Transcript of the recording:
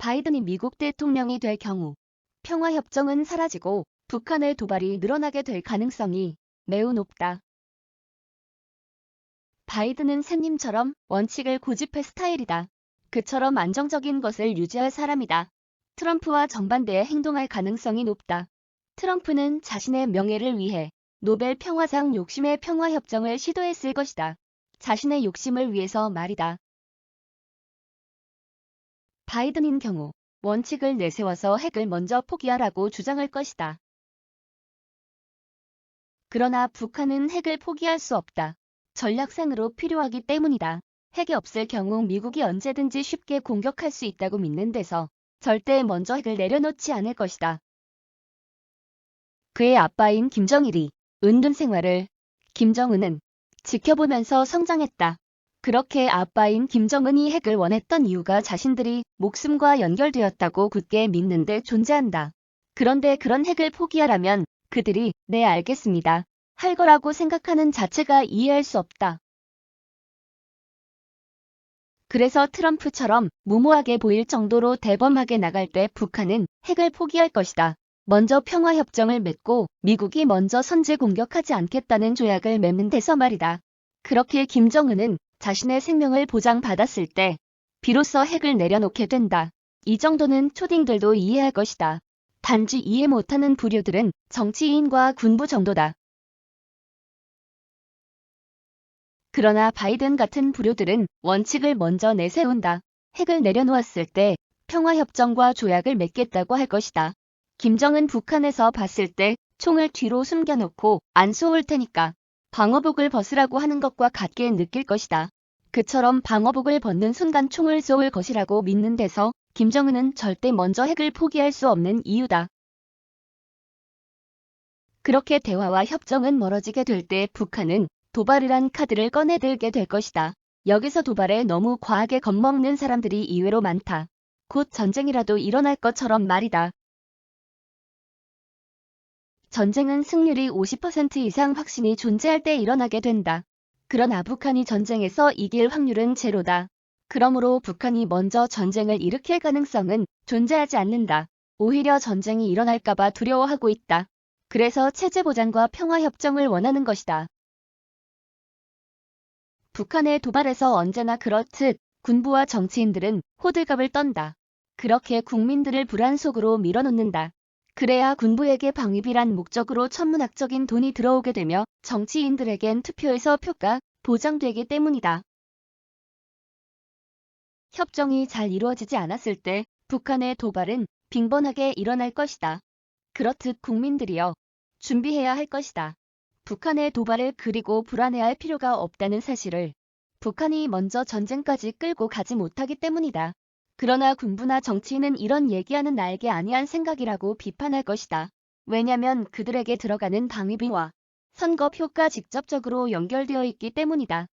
바이든이 미국 대통령이 될 경우 평화협정은 사라지고 북한의 도발이 늘어나게 될 가능성이 매우 높다. 바이든은 샘님처럼 원칙을 고집할 스타일이다. 그처럼 안정적인 것을 유지할 사람이다. 트럼프와 정반대의 행동할 가능성이 높다. 트럼프는 자신의 명예를 위해 노벨 평화상 욕심의 평화협정을 시도했을 것이다. 자신의 욕심을 위해서 말이다. 바이든인 경우 원칙을 내세워서 핵을 먼저 포기하라고 주장할 것이다. 그러나 북한은 핵을 포기할 수 없다. 전략상으로 필요하기 때문이다. 핵이 없을 경우 미국이 언제든지 쉽게 공격할 수 있다고 믿는 데서 절대 먼저 핵을 내려놓지 않을 것이다. 그의 아빠인 김정일이 은둔 생활을 김정은은 지켜보면서 성장했다. 그렇게 아빠인 김정은이 핵을 원했던 이유가 자신들이 목숨과 연결되었다고 굳게 믿는데 존재한다. 그런데 그런 핵을 포기하라면 그들이 네 알겠습니다. 할 거라고 생각하는 자체가 이해할 수 없다. 그래서 트럼프처럼 무모하게 보일 정도로 대범하게 나갈 때 북한은 핵을 포기할 것이다. 먼저 평화협정을 맺고 미국이 먼저 선제 공격하지 않겠다는 조약을 맺는 데서 말이다. 그렇게 김정은은 자신의 생명을 보장받았을 때 비로소 핵을 내려놓게 된다. 이 정도는 초딩들도 이해할 것이다. 단지 이해 못하는 부류들은 정치인과 군부 정도다. 그러나 바이든 같은 부류들은 원칙을 먼저 내세운다. 핵을 내려놓았을 때 평화협정과 조약을 맺겠다고 할 것이다. 김정은 북한에서 봤을 때 총을 뒤로 숨겨놓고 안 쏘을 테니까 방어복을 벗으라고 하는 것과 같게 느낄 것이다. 그처럼 방어복을 벗는 순간 총을 쏘을 것이라고 믿는 데서 김정은은 절대 먼저 핵을 포기할 수 없는 이유다. 그렇게 대화와 협정은 멀어지게 될 때 북한은 도발이란 카드를 꺼내들게 될 것이다. 여기서 도발에 너무 과하게 겁먹는 사람들이 이외로 많다. 곧 전쟁이라도 일어날 것처럼 말이다. 전쟁은 승률이 50% 이상 확신이 존재할 때 일어나게 된다. 그러나 북한이 전쟁에서 이길 확률은 제로다. 그러므로 북한이 먼저 전쟁을 일으킬 가능성은 존재하지 않는다. 오히려 전쟁이 일어날까봐 두려워하고 있다. 그래서 체제 보장과 평화협정을 원하는 것이다. 북한의 도발에서 언제나 그렇듯 군부와 정치인들은 호들갑을 떤다. 그렇게 국민들을 불안 속으로 밀어넣는다. 그래야 군부에게 방위비란 목적으로 천문학적인 돈이 들어오게 되며 정치인들에겐 투표에서 표가 보장되기 때문이다. 협정이 잘 이루어지지 않았을 때 북한의 도발은 빈번하게 일어날 것이다. 그렇듯 국민들이여 준비해야 할 것이다. 북한의 도발을 그리고 불안해할 필요가 없다는 사실을 북한이 먼저 전쟁까지 끌고 가지 못하기 때문이다. 그러나 군부나 정치인은 이런 얘기하는 나에게 아니한 생각이라고 비판할 것이다. 왜냐면 그들에게 들어가는 방위비와 선거표가 직접적으로 연결되어 있기 때문이다.